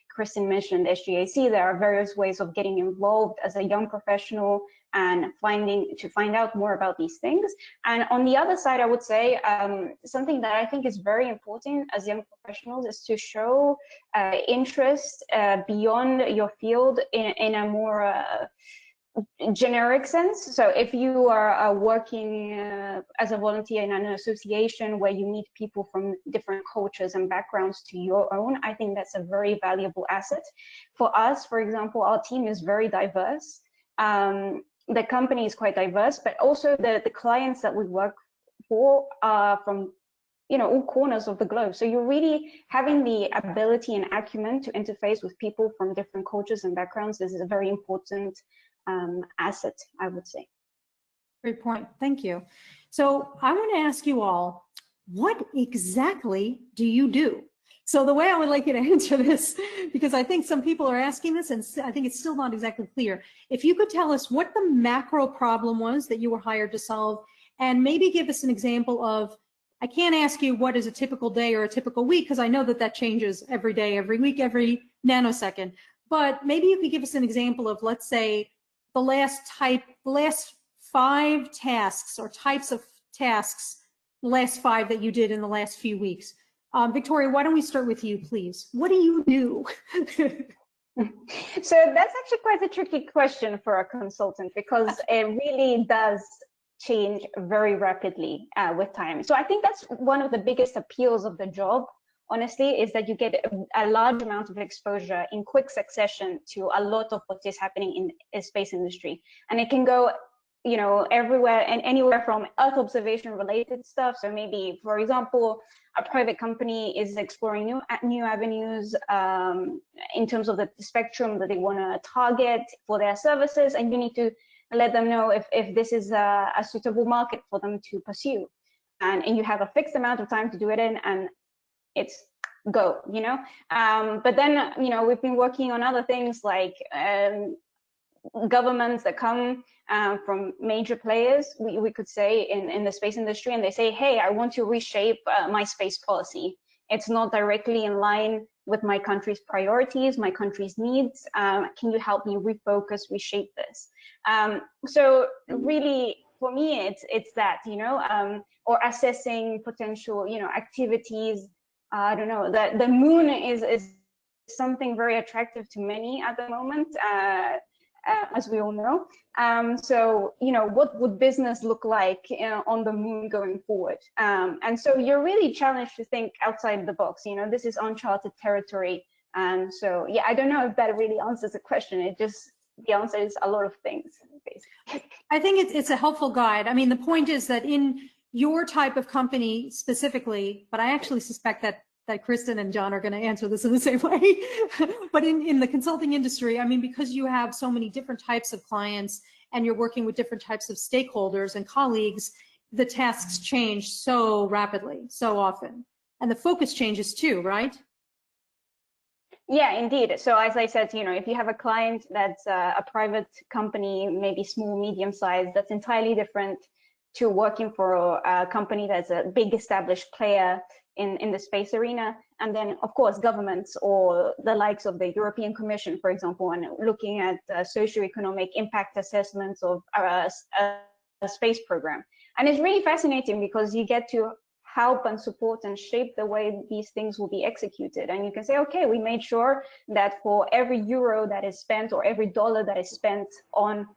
Kristen mentioned SGAC, there are various ways of getting involved as a young professional and to find out more about these things. And on the other side, I would say something that I think is very important as young professionals is to show interest beyond your field in a more generic sense. So if you are working as a volunteer in an association where you meet people from different cultures and backgrounds to your own, I think that's a very valuable asset. For us, for example, our team is very diverse. The company is quite diverse, but also the clients that we work for are from all corners of the globe. So you're really having the ability and acumen to interface with people from different cultures and backgrounds. This is a very important asset, I would say. Great point. Thank you. So I want to ask you all, what exactly do you do? So the way I would like you to answer this, because I think some people are asking this and I think it's still not exactly clear. If you could tell us what the macro problem was that you were hired to solve, and maybe give us an example of, I can't ask you what is a typical day or a typical week, because I know that that changes every day, every week, every nanosecond. But maybe you could give us an example of, let's say, the last 5 tasks or types of tasks, the last 5 that you did in the last few weeks. Victoria, why don't we start with you, please? What do you do? So that's actually quite a tricky question for a consultant, because it really does change very rapidly with time. So I think that's one of the biggest appeals of the job, honestly, is that you get a large amount of exposure in quick succession to a lot of what is happening in the space industry. And it can go, everywhere and anywhere from Earth observation related stuff. So maybe, for example, a private company is exploring new avenues in terms of the spectrum that they want to target for their services, and you need to let them know if this is a suitable market for them to pursue. And you have a fixed amount of time to do it in, and it's go, but then, we've been working on other things like governments that come from major players, we could say, in the space industry, and they say, hey, I want to reshape my space policy. It's not directly in line with my country's priorities, my country's needs. Can you help me refocus, reshape this? So really, for me, it's that, or assessing potential, activities I don't know, the moon is something very attractive to many at the moment, as we all know. So, you know, what would business look like on the moon going forward? And so you're really challenged to think outside the box. You know, this is uncharted territory. And so, yeah, I don't know if that really answers the question. The answer is a lot of things, basically. I think it's a helpful guide. I mean, the point is that in your type of company specifically, but I actually suspect that Kristen and John are going to answer this in the same way. But in the consulting industry, I mean, because you have so many different types of clients and you're working with different types of stakeholders and colleagues, the tasks change so rapidly, so often. And the focus changes too, right? Yeah, indeed. So as I said, you know, if you have a client that's a private company, maybe small, medium size, that's entirely different to working for a company that's a big established player in the space arena. And then, of course, governments or the likes of the European Commission, for example, and looking at socioeconomic impact assessments of a space program. And it's really fascinating because you get to help and support and shape the way these things will be executed. And you can say, okay, we made sure that for every euro that is spent or every dollar that is spent on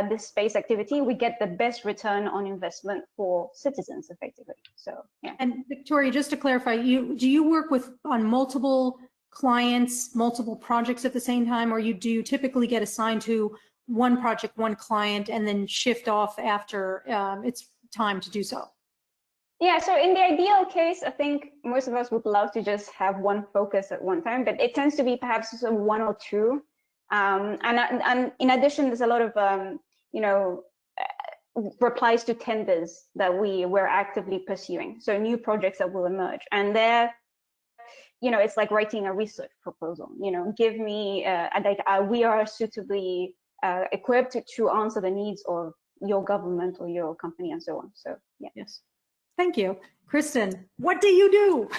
this space activity, we get the best return on investment for citizens, effectively. So, yeah. And Victoria, just to clarify, do you work on multiple clients, multiple projects at the same time, or do you typically get assigned to one project, one client, and then shift off after it's time to do so? Yeah, so in the ideal case, I think most of us would love to just have one focus at one time, but it tends to be perhaps one or two. And in addition, there's a lot of, you know, replies to tenders that we're actively pursuing. So new projects that will emerge. And there, you know, it's like writing a research proposal, you know, give me, we are suitably equipped to answer the needs of your government or your company and so on. So, yeah. Yes. Thank you. Kristen, what do you do?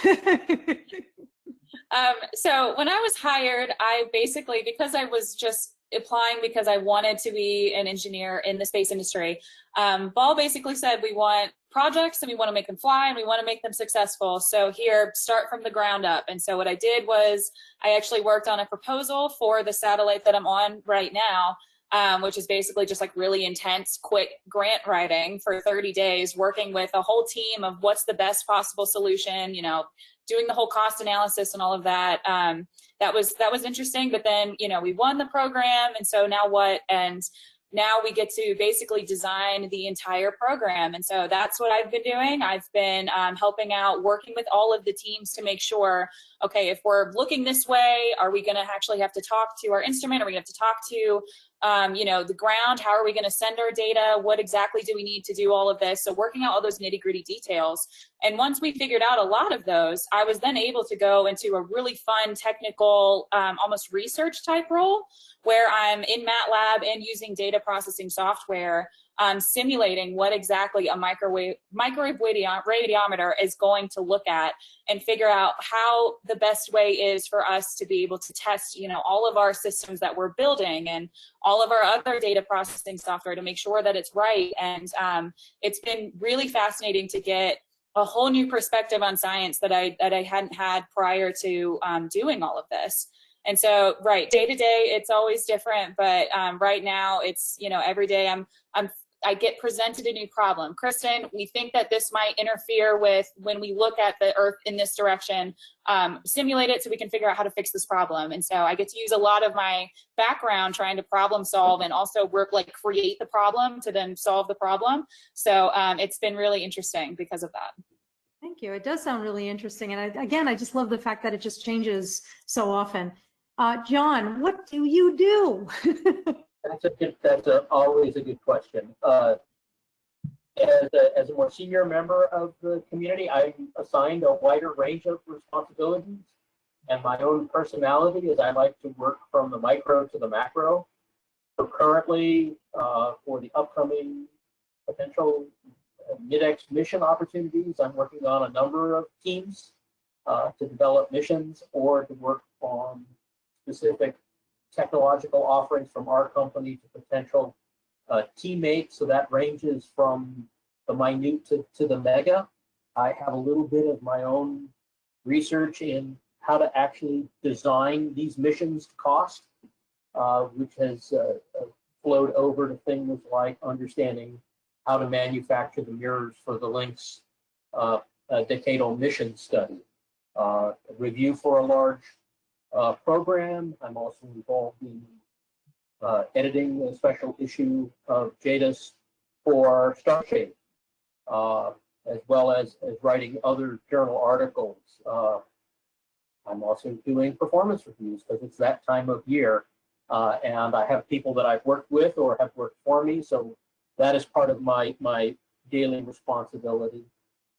So when I was hired, I basically, because I was just applying because I wanted to be an engineer in the space industry, Ball basically said, we want projects and we want to make them fly and we want to make them successful. So here, start from the ground up. And so what I did was I actually worked on a proposal for the satellite that I'm on right now, which is basically just like really intense, quick grant writing for 30 days, working with a whole team of what's the best possible solution, you know, doing the whole cost analysis and all of that. That was interesting, but then, you know, we won the program, and so now what? And now we get to basically design the entire program. And so that's what I've been doing. I've been helping out, working with all of the teams to make sure, okay, if we're looking this way, are we gonna actually have to talk to our instrument? Are we gonna have to talk to you know, the ground? How are we going to send our data? What exactly do we need to do all of this? So working out all those nitty-gritty details. And once we figured out a lot of those, I was then able to go into a really fun technical, almost research type role, where I'm in MATLAB and using data processing software, simulating what exactly a microwave radiometer is going to look at, and figure out how the best way is for us to be able to test, you know, all of our systems that we're building and all of our other data processing software to make sure that it's right. And it's been really fascinating to get a whole new perspective on science that I hadn't had prior to doing all of this. And so, right, day to day, it's always different, but right now it's, you know, every day I get presented a new problem. Kristen, we think that this might interfere with when we look at the Earth in this direction, simulate it so we can figure out how to fix this problem. And so I get to use a lot of my background trying to problem solve and also work, like create the problem to then solve the problem. So it's been really interesting because of that. Thank you. It does sound really interesting. And again, I just love the fact that it just changes so often. John, what do you do? That's always a good question. As a more senior member of the community, I'm assigned a wider range of responsibilities, and my own personality is I like to work from the micro to the macro. So currently, for the upcoming potential MidX mission opportunities, I'm working on a number of teams to develop missions or to work on specific technological offerings from our company to potential teammates. So that ranges from the minute to the mega. I have a little bit of my own research in how to actually design these missions to cost, which has flowed over to things like understanding how to manufacture the mirrors for the Lynx decadal mission study. A review for a large program. I'm also involved in editing a special issue of JADIS for Starshade, as well as writing other journal articles. I'm also doing performance reviews because it's that time of year, and I have people that I've worked with or have worked for me, so that is part of my daily responsibility.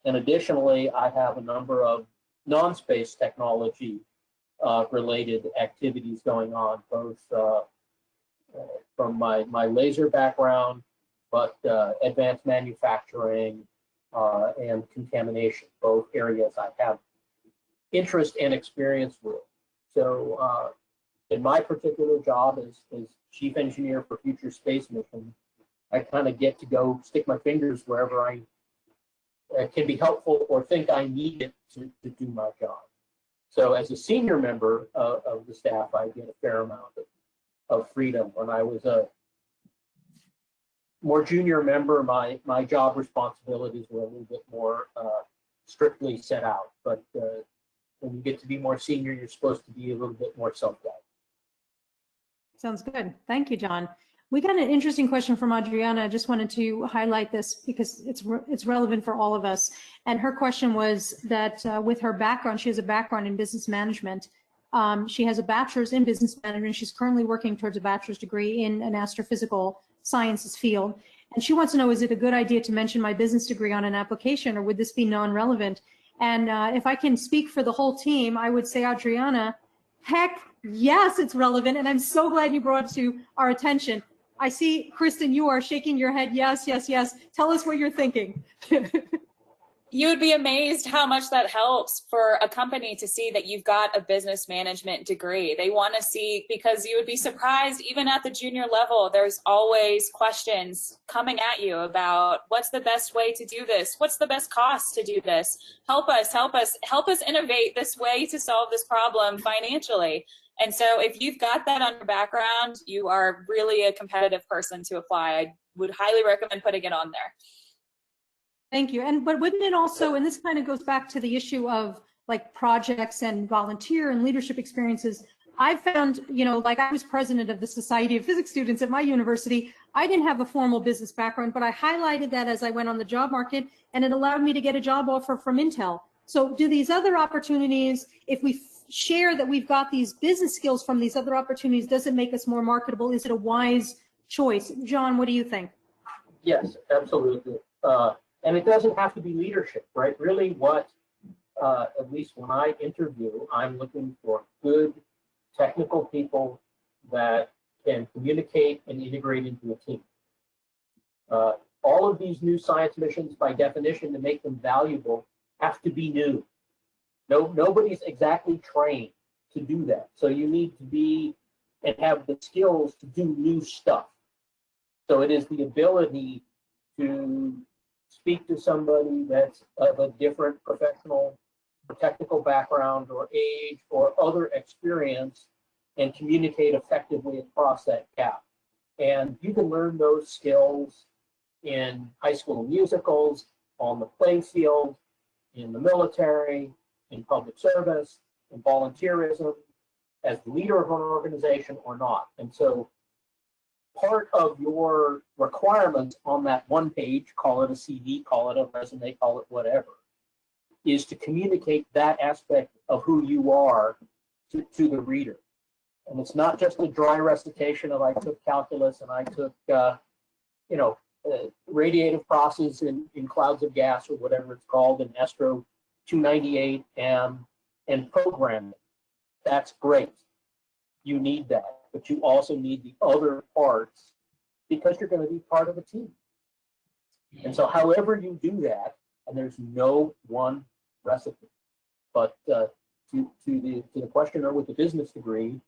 And additionally, I have a number of non-space technology related activities going on, both from my laser background, but advanced manufacturing and contamination, both areas I have interest and experience with. So in my particular job as chief engineer for future space missions, I kind of get to go stick my fingers wherever I can be helpful or think I need it to do my job. So as a senior member of the staff, I get a fair amount of freedom. When I was a more junior member, my job responsibilities were a little bit more strictly set out. But when you get to be more senior, you're supposed to be a little bit more self-guided. Sounds good. Thank you, John. We got an interesting question from Adriana. I just wanted to highlight this because it's relevant for all of us. And her question was that with her background, she has a background in business management. She has a bachelor's in business management. She's currently working towards a bachelor's degree in an astrophysical sciences field. And she wants to know, is it a good idea to mention my business degree on an application, or would this be non-relevant? And if I can speak for the whole team, I would say, Adriana, heck yes, it's relevant. And I'm so glad you brought it to our attention. I see, Kristen, you are shaking your head. Yes, yes, yes. Tell us what you're thinking. You would be amazed how much that helps for a company to see that you've got a business management degree. They want to see, because you would be surprised, even at the junior level, there's always questions coming at you about what's the best way to do this? What's the best cost to do this? Help us innovate this way to solve this problem financially. And so if you've got that on your background, you are really a competitive person to apply. I would highly recommend putting it on there. Thank you. But wouldn't it also, and this kind of goes back to the issue of like projects and volunteer and leadership experiences. I found, like I was president of the Society of Physics Students at my university. I didn't have a formal business background, but I highlighted that as I went on the job market, and it allowed me to get a job offer from Intel. So do these other opportunities, if we share that we've got these business skills from these other opportunities, does it make us more marketable? Is it a wise choice? John, what do you think? Yes, absolutely. And it doesn't have to be leadership, right? Really what, at least when I interview, I'm looking for good technical people that can communicate and integrate into a team. All of these new science missions, by definition, to make them valuable, have to be new. Nobody's exactly trained to do that. So you need to be and have the skills to do new stuff. So it is the ability to speak to somebody that's of a different professional or technical background or age or other experience and communicate effectively across that gap. And you can learn those skills in high school musicals, on the playing field, in the military, in public service, in volunteerism, as the leader of an organization or not. And so part of your requirements on that one page, call it a CV, call it a resume, call it whatever, is to communicate that aspect of who you are to the reader. And it's not just a dry recitation of I took calculus and I took, radiative process in clouds of gas or whatever it's called in Astro 298 and programming. That's great. You need that, but you also need the other parts because you're going to be part of a team. And so however you do that, and there's no one recipe, but to the questioner with the business degree,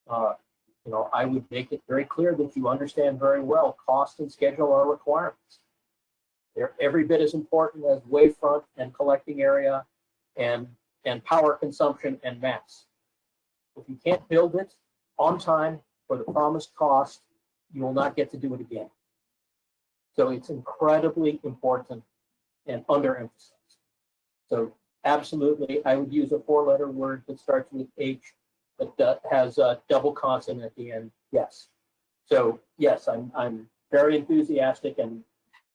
I would make it very clear that you understand very well cost and schedule are requirements. They're every bit as important as wavefront and collecting area and and power consumption and mass. If you can't build it on time for the promised cost, you will not get to do it again. So it's incredibly important and underemphasized. So absolutely, I would use a 4-letter word that starts with H, but has a double consonant at the end. Yes. So yes, I'm very enthusiastic, and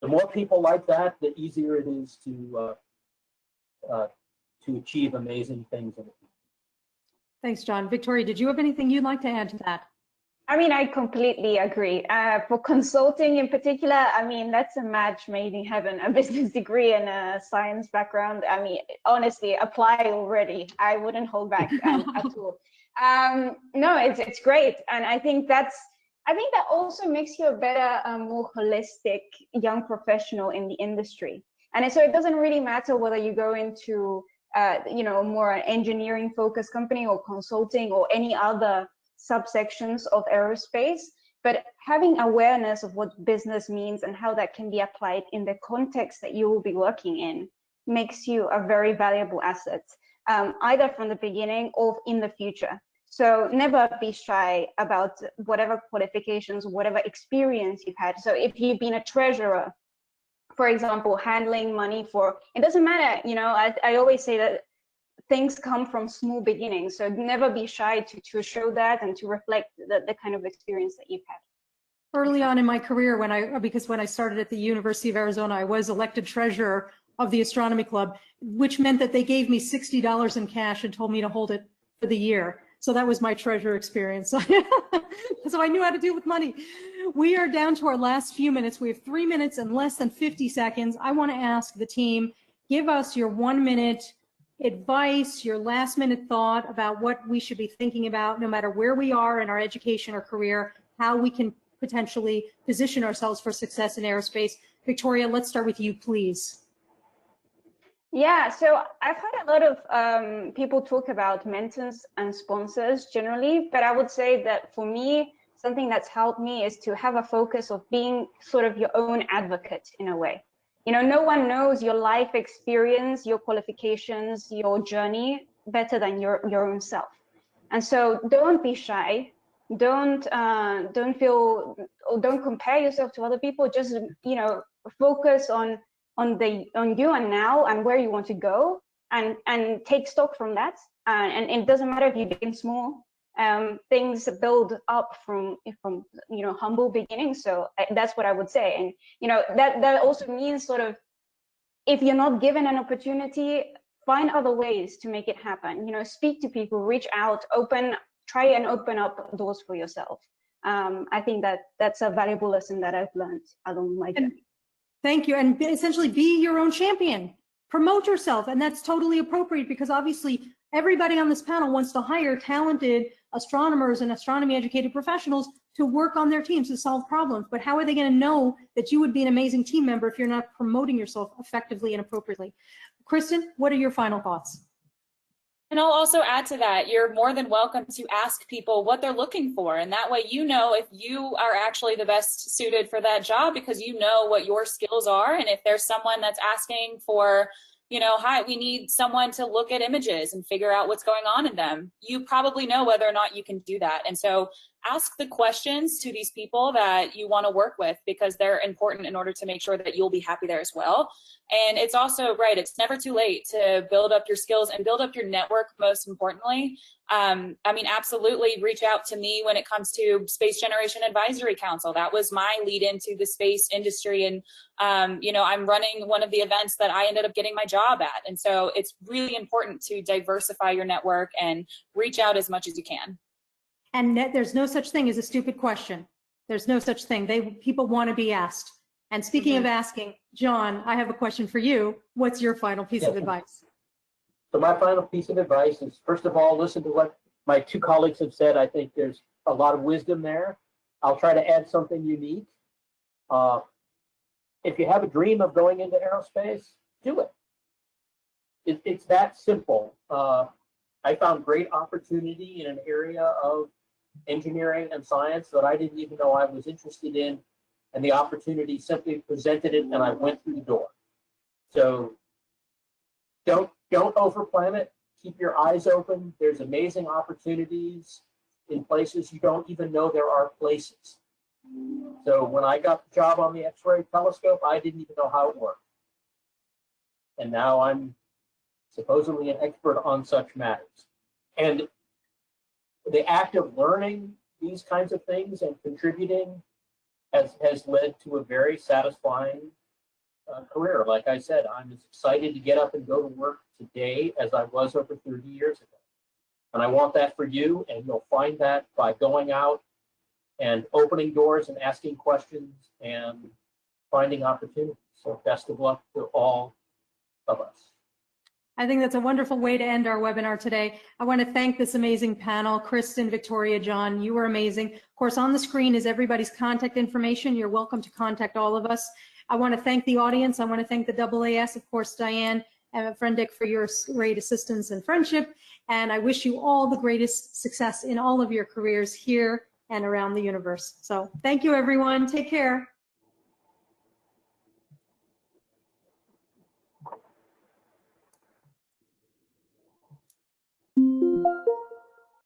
the more people like that, the easier it is to achieve amazing things in it. Thanks, John. Victoria, did you have anything you'd like to add to that? I mean, I completely agree. For consulting in particular, I mean, that's a match made in heaven, a business degree and a science background. I mean, honestly, apply already. I wouldn't hold back at all. No, it's great. And I think that also makes you a better, more holistic young professional in the industry. And so it doesn't really matter whether you go into, more engineering focused company or consulting or any other subsections of aerospace, but having awareness of what business means and how that can be applied in the context that you will be working in makes you a very valuable asset, either from the beginning or in the future. So never be shy about whatever qualifications, whatever experience you've had. So if you've been a treasurer, for example, handling money it doesn't matter, I always say that things come from small beginnings. So never be shy to show that and to reflect the kind of experience that you've had. Early on in my career, because when I started at the University of Arizona, I was elected treasurer of the astronomy club, which meant that they gave me $60 in cash and told me to hold it for the year. So that was my treasurer experience. So I knew how to deal with money. We are down to our last few minutes. We have 3 minutes and less than 50 seconds. I want to ask the team, give us your 1-minute advice, your last-minute thought about what we should be thinking about, no matter where we are in our education or career, how we can potentially position ourselves for success in aerospace. Victoria, let's start with you, please. Yeah, so I've heard a lot of people talk about mentors and sponsors generally, but I would say that for me, something that's helped me is to have a focus of being sort of your own advocate in a way. No one knows your life experience, your qualifications, your journey better than your own self. And so don't be shy. Don't feel, or don't compare yourself to other people. Just, focus on you and now and where you want to go, and take stock from that. And it doesn't matter if you begin small. Things build up from humble beginnings. So that's what I would say. And that also means sort of, if you're not given an opportunity, find other ways to make it happen. Speak to people, reach out, try and open up doors for yourself. I think that's a valuable lesson that I've learned along my journey. Thank you. And essentially be your own champion. Promote yourself. And that's totally appropriate, because obviously everybody on this panel wants to hire talented astronomers and astronomy educated professionals to work on their teams to solve problems. But how are they going to know that you would be an amazing team member if you're not promoting yourself effectively and appropriately? Kristen, what are your final thoughts? And I'll also add to that, you're more than welcome to ask people what they're looking for. And that way, if you are actually the best suited for that job, because you know what your skills are. And if there's someone that's asking for, hi, we need someone to look at images and figure out what's going on in them, you probably know whether or not you can do that. And so ask the questions to these people that you want to work with, because they're important in order to make sure that you'll be happy there as well. And it's also right, it's never too late to build up your skills and build up your network, most importantly. Absolutely reach out to me when it comes to Space Generation Advisory Council. That was my lead into the space industry. And, I'm running one of the events that I ended up getting my job at. And so it's really important to diversify your network and reach out as much as you can. And there's no such thing as a stupid question. There's no such thing. People want to be asked. And speaking of asking, John, I have a question for you. What's your final piece of advice? So my final piece of advice is, first of all, listen to what my two colleagues have said. I think there's a lot of wisdom there. I'll try to add something unique. If you have a dream of going into aerospace, do it. It's that simple. I found great opportunity in an area of engineering and science that I didn't even know I was interested in, and the opportunity simply presented it, and I went through the door. So don't overplan it. keep your eyes open. There's amazing opportunities in places you don't even know there are places. So when I got the job on the X-ray telescope, I didn't even know how it worked. And now I'm supposedly an expert on such matters. And the act of learning these kinds of things and contributing has led to a very satisfying career. Like I said, I'm as excited to get up and go to work today as I was over 30 years ago. And I want that for you, and you'll find that by going out and opening doors and asking questions and finding opportunities. So best of luck to all of us. I think that's a wonderful way to end our webinar today. I want to thank this amazing panel. Kristen, Victoria, John, you were amazing. Of course, on the screen is everybody's contact information. You're welcome to contact all of us. I want to thank the audience. I want to thank the AAS, of course, Diane and Frendick for your great assistance and friendship. And I wish you all the greatest success in all of your careers here and around the universe. So thank you, everyone. Take care.